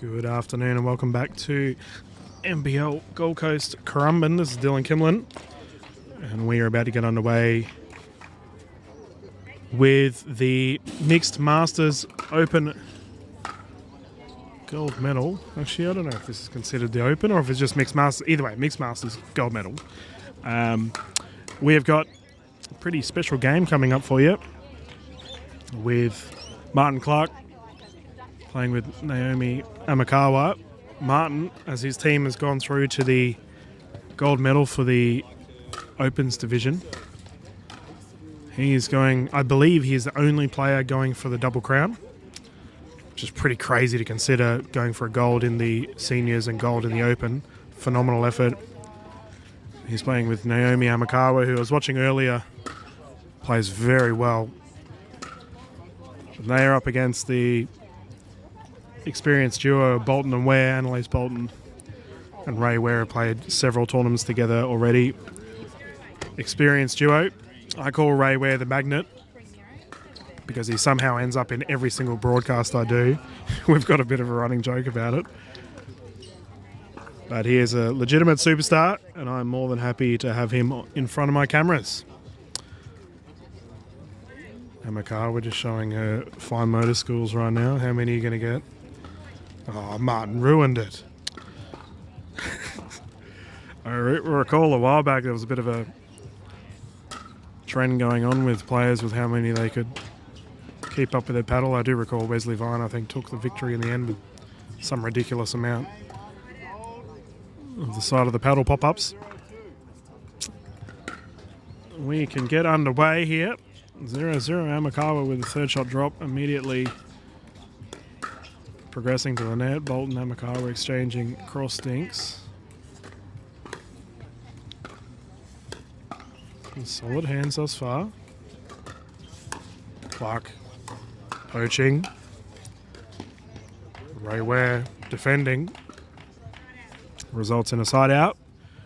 Good afternoon and welcome back to NPL Gold Coast Currumbin. This is Dylan Kimlin and we are about to get underway with the Mixed Masters Open Gold Medal. Actually, I don't know if this is considered the Open or if it's just Mixed Masters. Either way, Mixed Masters Gold Medal. We have got a pretty special game coming up for you with Martin Clark playing with Naomi Amakawa. Martin, as his team has gone through to the gold medal for the Opens division. He is going, I believe he is the only player going for the double crown, which is pretty crazy to consider, going for a gold in the seniors and gold in the Open. Phenomenal effort. He's playing with Naomi Amakawa, who I was watching earlier, plays very well. And they are up against the experienced duo Bolton and Ware. Annalise Bolton and Ray Ware have played several tournaments together already. Experienced duo. I call Ray Ware the magnet because he somehow ends up in every single broadcast I do. We've got a bit of a running joke about it. But he is a legitimate superstar and I'm more than happy to have him in front of my cameras. Amakawa just showing her fine motor skills right now. How many are you going to get? Oh, Martin ruined it. I recall a while back there was a bit of a trend going on with players with how many they could keep up with their paddle. I do recall Wesley Vine, I think, took the victory in the end with some ridiculous amount of the side of the paddle pop-ups. We can get underway here. 0-0 Amakawa with a third shot drop immediately progressing to the net. Bolton Amakawa exchanging cross stinks. Solid hands thus far. Clark poaching. Ray Ware defending. Results in a side out.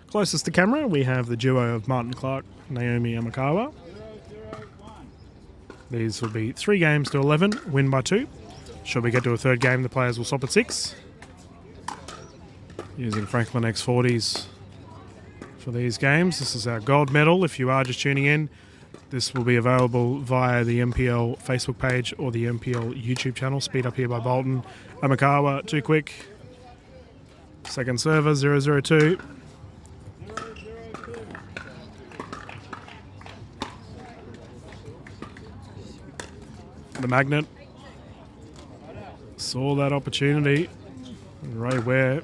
Closest to camera we have the duo of Martin Clark, Naomi Amakawa. These will be 3 games to 11, win by 2. Should we get to a third game, the players will stop at 6. Using Franklin X40s for these games. This is our gold medal. If you are just tuning in, this will be available via the NPL Facebook page or the NPL YouTube channel. Speed up here by Bolton. Amakawa, too quick. Second server, 0-0-2. The magnet saw that opportunity. Ray Ware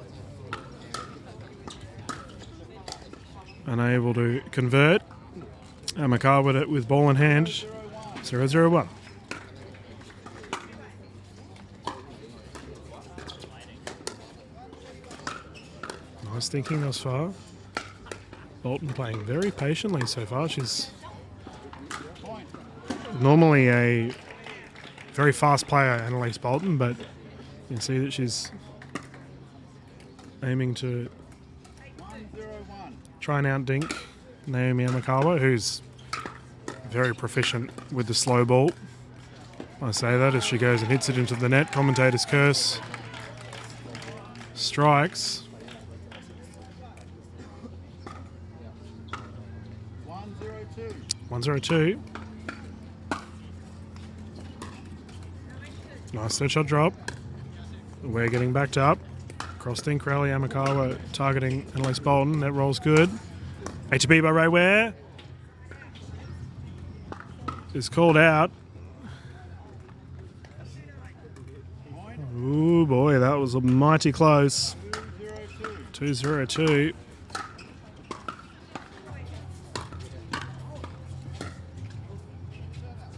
unable to convert. Amakawa with it with ball in hand. 0-0-1. Nice thinking thus far. Bolton playing very patiently so far. She's normally a very fast player, Annalise Bolton, but you can see that she's aiming to try and outdink Naomi Amakawa, who's very proficient with the slow ball. I say that as she goes and hits it into the net. Commentator's curse. Strikes. 1-0-2. Nice third shot drop. We're getting backed up. Cross dink rally. Amakawa targeting Annalise Bolton. That rolls good. HB by Ray Ware is called out. Ooh boy, that was a mighty close. 2-0-2.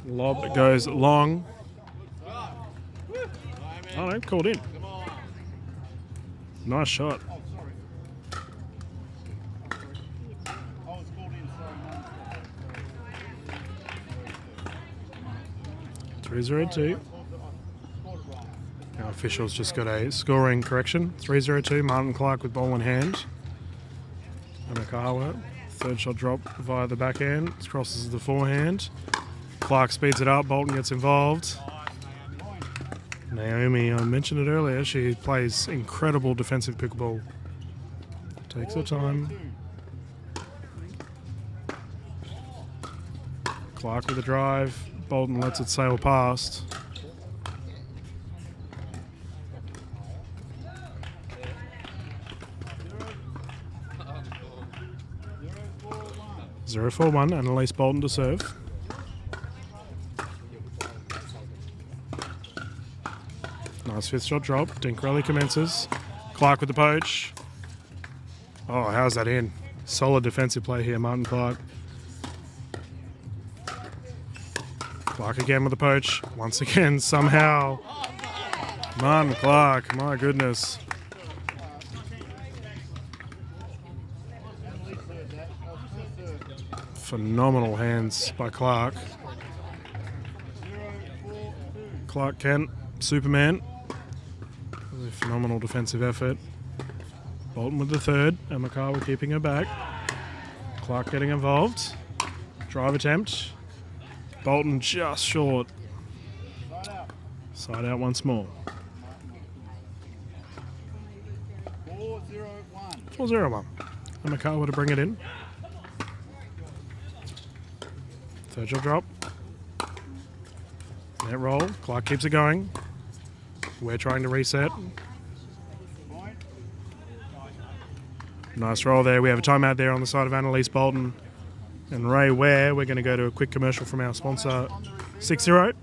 Lob goes long. Oh no, called in. Nice shot. 3-0-2. Our officials just got a scoring correction. 3-0-2, Martin Clark with ball in hand. Amakawa, third shot drop via the backhand. Crosses the forehand. Clark speeds it up, Bolton gets involved. Naomi, I mentioned it earlier, she plays incredible defensive pickleball. Takes her time. Clark with a drive. Bolton lets it sail past. Zero 4-1, Annalise Bolton to serve. Nice fifth shot drop. Dinkrelli commences. Clark with the poach. Oh, how's that in? Solid defensive play here, Martin Clark. Clark again with the poach. Once again, somehow. Martin Clark, my goodness. Phenomenal hands by Clark. Clark Kent, Superman. A phenomenal defensive effort. Bolton with the third, and Makawa keeping her back. Clark getting involved. Drive attempt. Bolton just short. Side out once more. 4-0-1. And Makawa to bring it in. Third shot drop. Net roll. Clark keeps it going. We're trying to reset. Nice roll there. We have a timeout there on the side of Annalise Bolton and Ray Ware. We're going to go to a quick commercial from our sponsor, 6-0.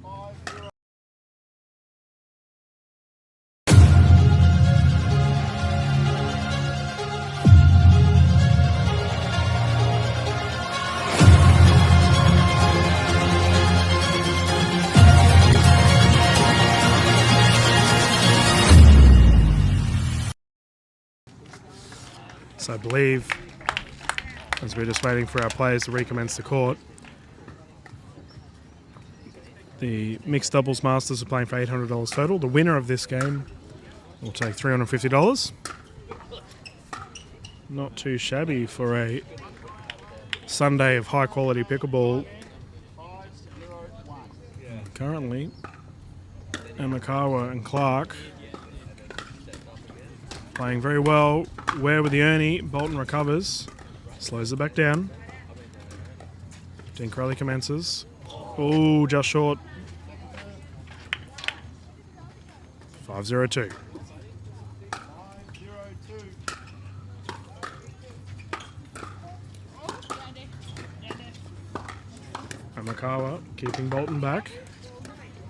So I believe, as we're just waiting for our players to recommence the court, the mixed doubles masters are playing for $800 total. The winner of this game will take $350. Not too shabby for a Sunday of high quality pickleball. Currently, Makawa and Clark playing very well. Ware with the Ernie. Bolton recovers. Slows it back down. Dinkrelli commences. Oh, just short. 5-0-2. And Makawa keeping Bolton back.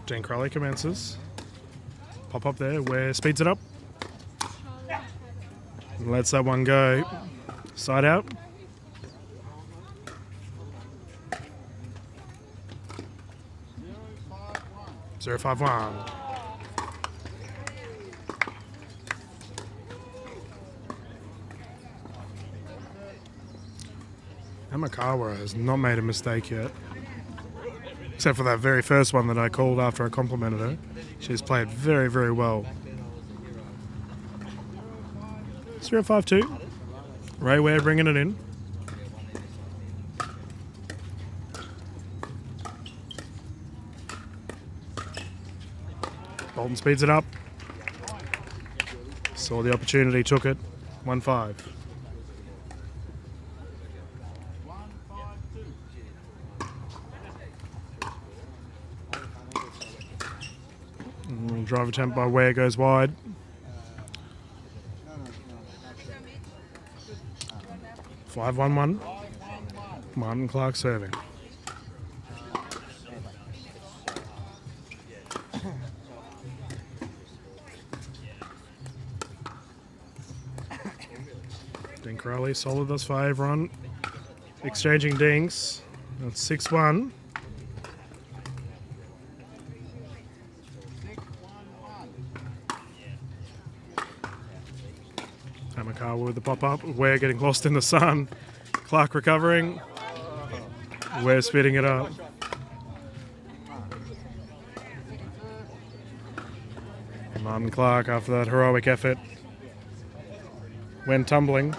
Dinkrelli commences. Pop up there. Ware speeds it up. And lets that one go. Side out. Zero 5-1. Makawa has not made a mistake yet. Except for that very first one that I called after I complimented her. She's played very, very well. 0-5-2. Ray Ware bringing it in. Bolton speeds it up. Saw the opportunity, took it. 1-5. Drive attempt by Ware goes wide. Five 1-1. Martin Clark serving. Dinkrelli solid thus far, everyone. Exchanging dinks. That's 6-1. Makawa with the pop-up. Ware getting lost in the sun. Clark recovering. Ware speeding it up. Martin Clark, after that heroic effort, went tumbling.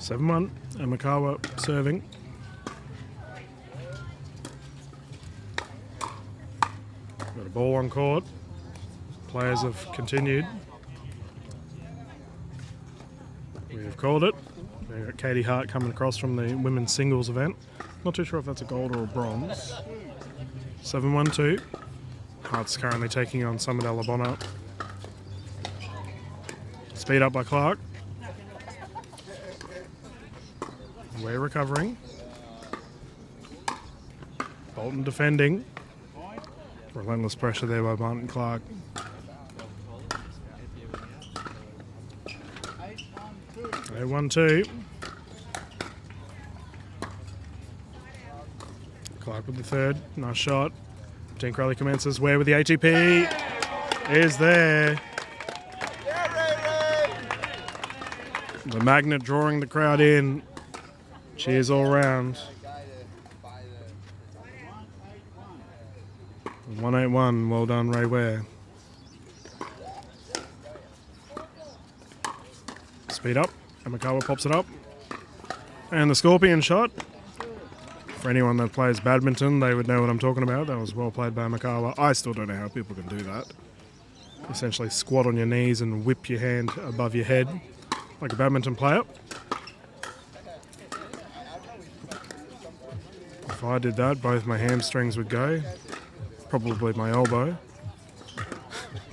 7-1. Amakawa serving. Got a ball on court. Players have continued. We have called it. We've got Katie Hart coming across from the women's singles event. Not too sure if that's a gold or a bronze. 7-1-2. Hart's currently taking on Summer Alabona. Speed up by Clark. We're recovering. Bolton defending. Relentless pressure there by Martin Clark. 8-1-2. Clark with the third. Nice shot. Jean Crowley commences. Ware with the ATP. Is there. The magnet drawing the crowd in. Cheers all round. 181. Well done, Ray Ware. Speed up. Amakawa pops it up. And the Scorpion shot. For anyone that plays badminton, they would know what I'm talking about. That was well played by Amakawa. I still don't know how people can do that. Essentially squat on your knees and whip your hand above your head like a badminton player. If I did that, both my hamstrings would go. Probably my elbow.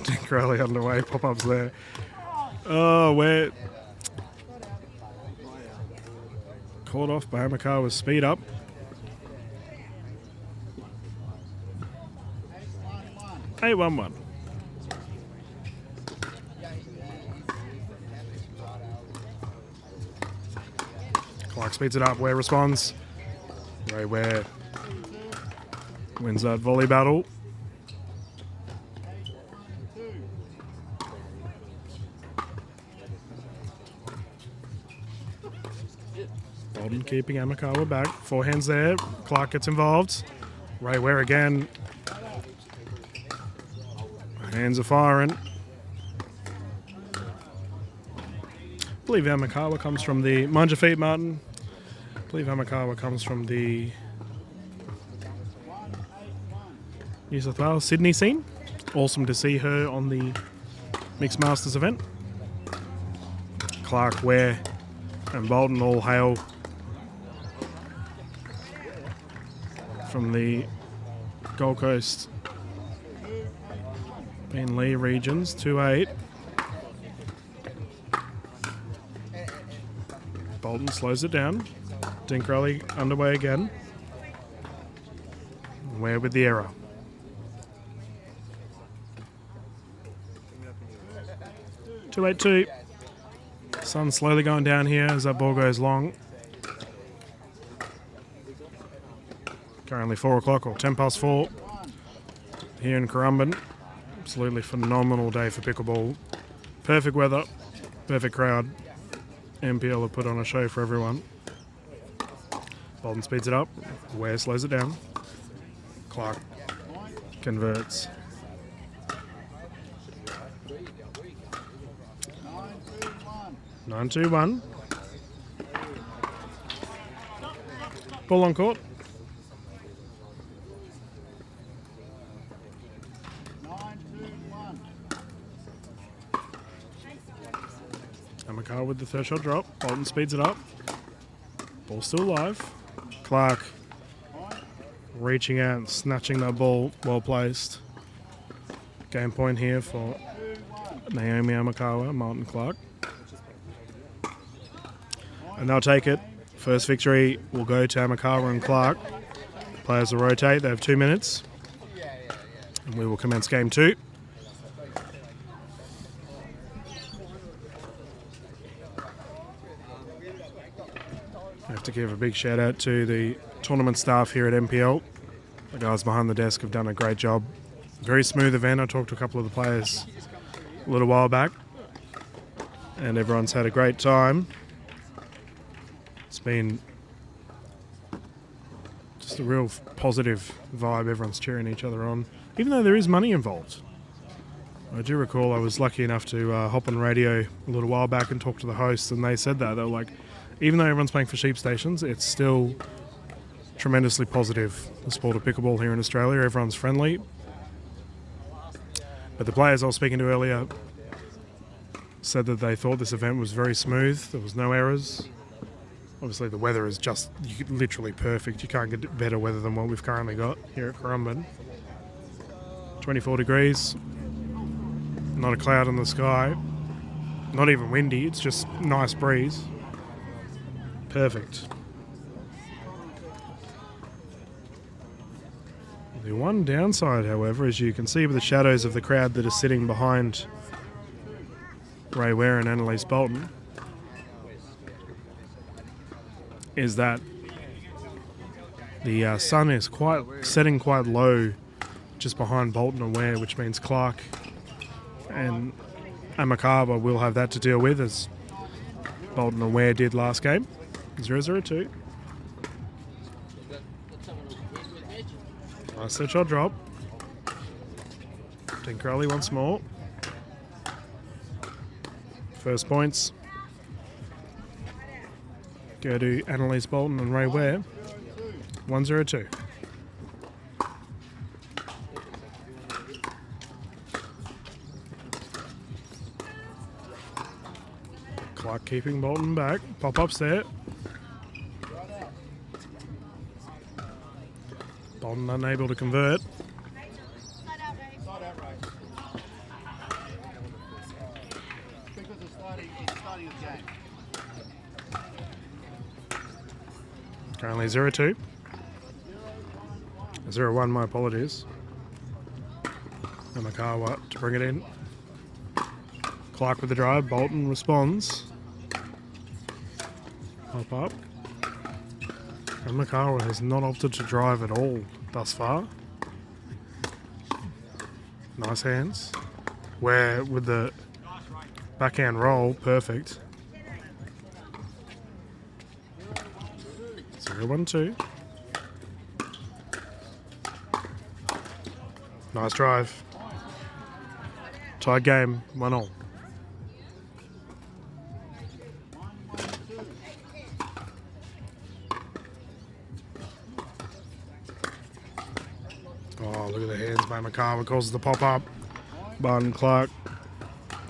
Dick Crowley underway, pop-ups there. Oh, where... Caught off by Amakawa's speed up. Hey, 1-1. Clark speeds it up. Ware responds. Ray Ware wins that volley battle. Bolton keeping Amakawa back. Forehands there. Clark gets involved. Ray Ware again. Hands are firing. I believe Amakawa comes from the... Mind your feet, Martin. I believe Amakawa comes from the New South Wales, Sydney scene. Awesome to see her on the Mixed Masters event. Clark, Ware and Bolton all hail from the Gold Coast Beenleigh regions. 2-8. Bolton slows it down. Dinkrelli underway again. Ware with the error. Two 8-2. Sun slowly going down here as that ball goes long. Currently 4 o'clock or 10 past 4 here in Currumbin. Absolutely phenomenal day for pickleball. Perfect weather, perfect crowd. MPL have put on a show for everyone. Bolton speeds it up. Ware slows it down. Clark converts. 9-2-1. Ball on court. Amakawa with the third shot drop. Bolton speeds it up. Ball still live. Clark reaching out and snatching that ball, well placed. Game point here for Naomi Amakawa, Martin Clark. And they'll take it. First victory will go to Amakawa and Clark. Players will rotate. They have 2 minutes. And we will commence game 2. I have to give a big shout out to the tournament staff here at MPL. The guys behind the desk have done a great job. Very smooth event. I talked to a couple of the players a little while back, and everyone's had a great time. It's been just a real positive vibe. Everyone's cheering each other on, even though there is money involved. I do recall I was lucky enough to hop on radio a little while back and talk to the hosts, and they said that. They were like, even though everyone's playing for sheep stations, it's still tremendously positive, the sport of pickleball here in Australia. Everyone's friendly. But the players I was speaking to earlier said that they thought this event was very smooth. There was no errors. Obviously the weather is just literally perfect. You can't get better weather than what we've currently got here at Currumbin. 24 degrees. Not a cloud in the sky. Not even windy. It's just nice breeze. Perfect. The one downside, however, as you can see with the shadows of the crowd that are sitting behind Ray Ware and Annalise Bolton, is that the sun is setting quite low just behind Bolton and Ware, which means Clark and Amakawa will have that to deal with, as Bolton and Ware did last game. 0-0-2. Nice set shot drop. Dean Crowley once more. First points go to Annalise Bolton and Ray Ware. 1-0-2. Clark keeping Bolton back. Pop-ups there. Bolton unable to convert. Currently 0-2. 0-1, my apologies. Amakawa to bring it in. Clark with the drive. Bolton responds. Pop up. Amakawa has not opted to drive at all thus far. Nice hands. Where with the backhand roll, perfect. 0-1-2. Nice drive. Tied game, 1-1. Oh, look at the hands by Amakawa. Causes the pop-up. Barton Clark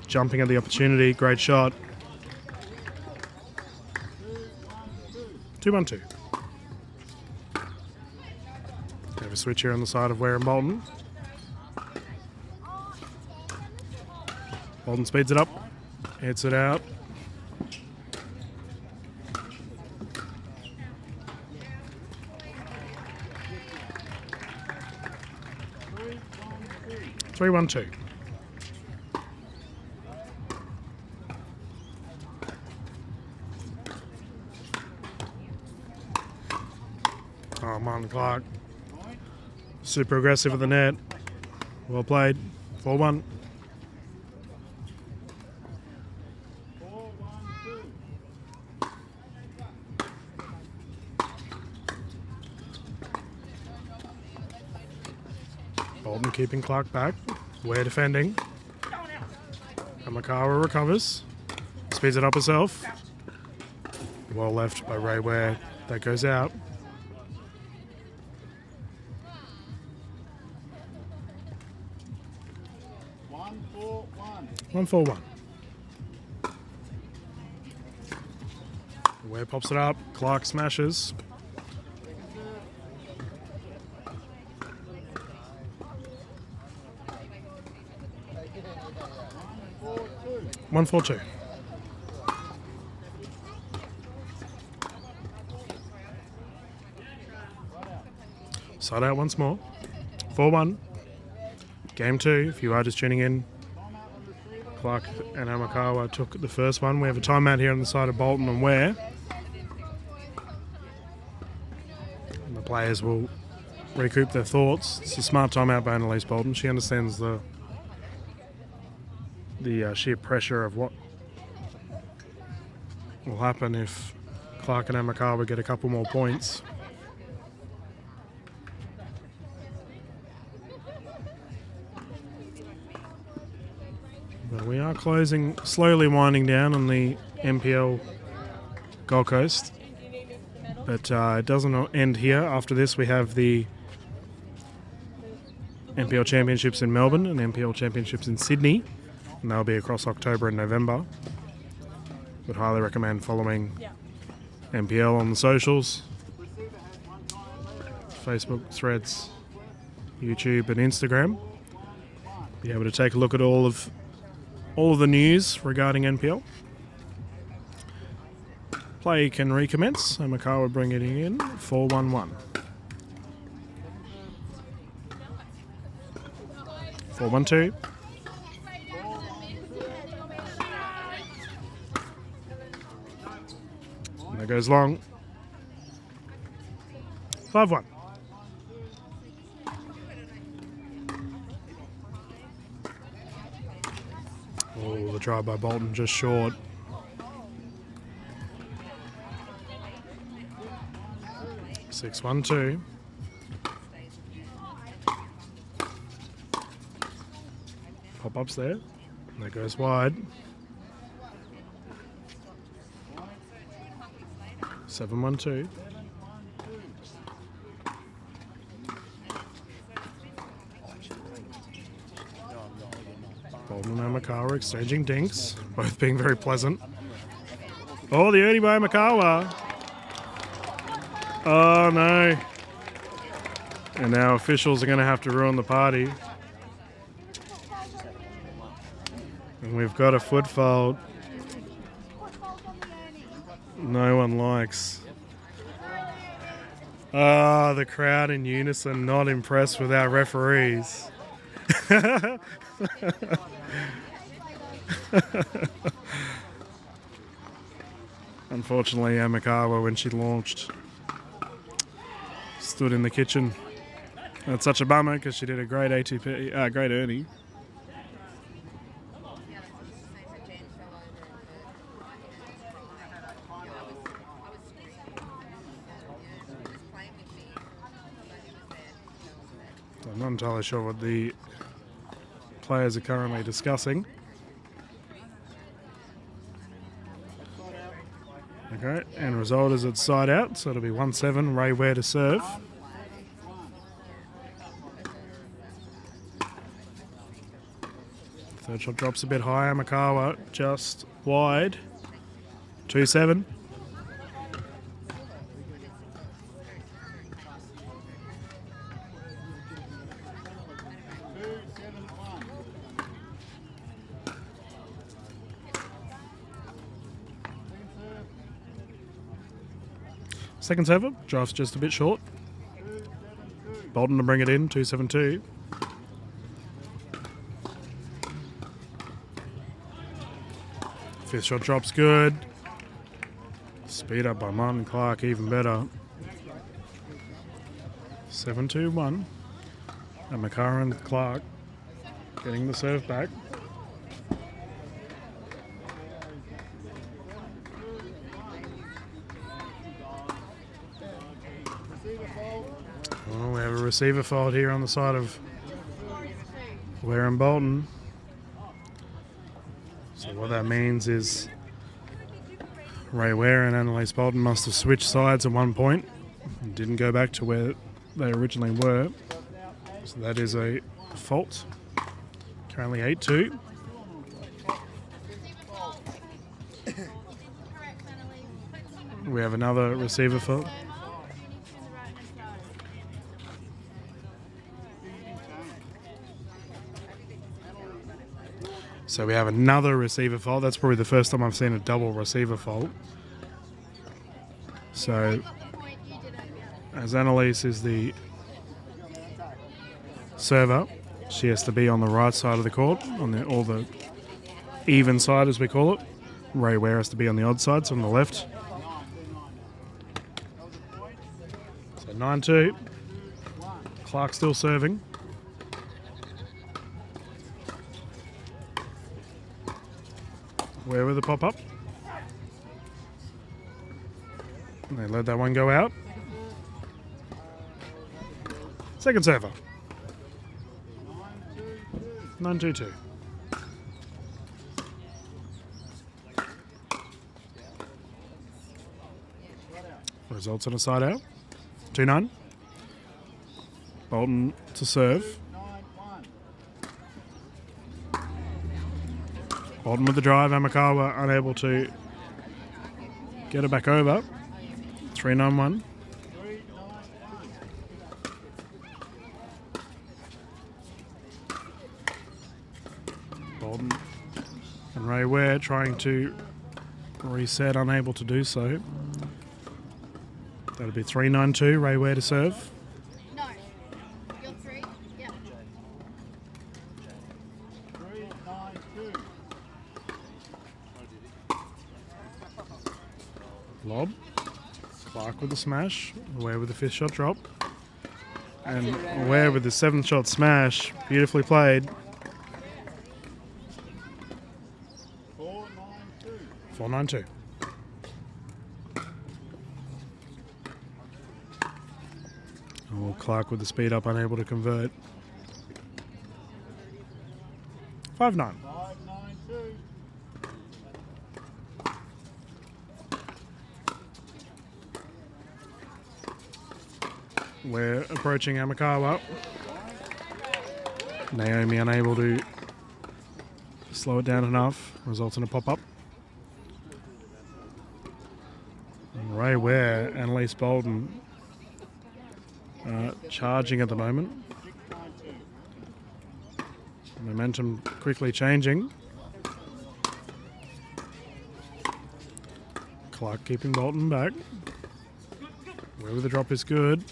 jumping at the opportunity. Great shot. 2-1-2. Have a switch here on the side of Ware and Bolton. Bolton speeds it up. Hits it out. Three, 1-2. Oh, Martin Clark. Super aggressive at the net. Well played. 4-1. Bolton keeping Clark back. Ware defending. Amakawa recovers. Speeds it up herself. Well left by Ray Ware. That goes out. 1-4-1. Ware pops it up. Clark smashes. One, 4-2. Side out once more. 4-1. Game 2, if you are just tuning in. Clark and Amakawa took the first one. We have a timeout here on the side of Bolton and Ware. And the players will recoup their thoughts. It's a smart timeout by Annalise Bolton. She understands the sheer pressure of what will happen if Clark and Amakawa get a couple more points. But we are slowly winding down on the NPL Gold Coast. But it doesn't end here. After this, we have the NPL Championships in Melbourne and NPL Championships in Sydney. And they'll be across October and November. Would highly recommend following NPL on the socials. Facebook, Threads, YouTube and Instagram. Be able to take a look at all of the news regarding NPL. Play can recommence, and Makawa bring it in 4-1-1. 4-1-2. And that goes long. 5-1. Oh, the try by Bolton just short. Six, 1-2. Pop-ups there. And that goes wide. 7-1-2. Bolton and Makawa exchanging dinks, both being very pleasant. Oh, the early by Makawa. Oh no. And now officials are going to have to ruin the party. And we've got a foot fault. No one likes. Ah, the crowd in unison not impressed with our referees. Unfortunately, Amakawa, when she launched, stood in the kitchen. That's such a bummer because she did a great ATP, great Ernie. I'm not entirely sure what the players are currently discussing. Okay, and result is it's side out, so it'll be 1-7, Ray Ware to serve. Third shot drops a bit higher, Makawa just wide. 2-7. Second server, drives just a bit short. Bolton to bring it in, 2-7-2. Fifth shot drops good. Speed up by Martin Clark, even better. 7-2-1. And Makara and Clark getting the serve back. Well, we have a receiver fault here on the side of Ware and Bolton. So what that means is Ray Ware and Annalise Bolton must have switched sides at one point and didn't go back to where they originally were. So that is a fault. Currently 8-2. We have another receiver fault. So we have another receiver fault. That's probably the first time I've seen a double receiver fault. So as Annalise is the server, she has to be on the right side of the court, on the even side as we call it. Ray Ware has to be on the odd side, so on the left. So 9-2. Clark still serving. Where with the pop-up? They let that one go out. Second server. 9-2-2. Results in a side out. 2-9. Bolton to serve. Bolton with the drive. Amakawa unable to get it back over. 3-9-1. Bolton and Ray Ware trying to reset, unable to do so. That'll be 3-9-2. Ray Ware to serve. No. You're 3. Yep. 3-9-2. Lob. Clark with the smash. Ware with the 5th shot drop. And Ware with the 7th shot smash. Beautifully played. 4-9-2. Oh, Clark with the speed up, unable to convert. 5-9. 5-9-2. We're approaching Amakawa. Naomi unable to slow it down enough, results in a pop-up. And Ray Ware and Elise Bolton charging at the moment. Momentum quickly changing. Clark keeping Bolton back. Where with the drop is good.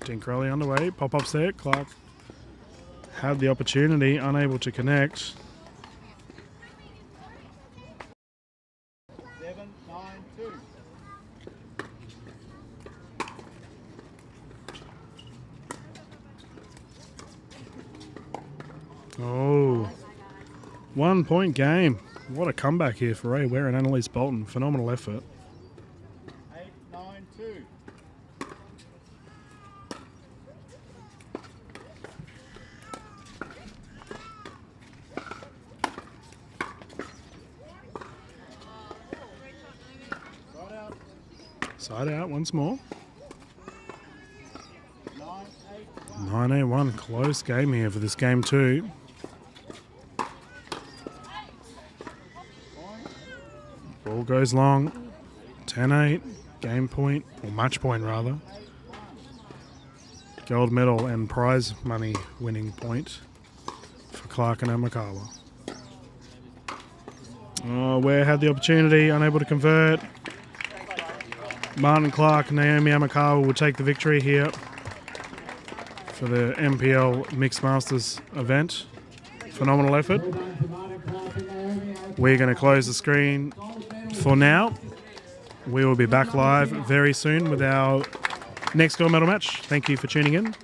Dinkrelli underway. Pop-ups there. Clark had the opportunity, unable to connect. 7-9-2. Oh, 1 point game. What a comeback here for Ray Ware and Annalise Bolton. Phenomenal effort. 8-9-2. Side out once more. 9-8-1. 9-8-1. Close game here for this game too. Ball goes long. 10-8. Game point, or match point rather. Gold medal and prize money winning point for Clark and Amakawa. Oh, Ware had the opportunity, unable to convert. Martin Clark and Naomi Amakawa will take the victory here for the MPL Mixed Masters event. Phenomenal effort. We're going to close the screen for now. We will be back live very soon with our next gold medal match. Thank you for tuning in.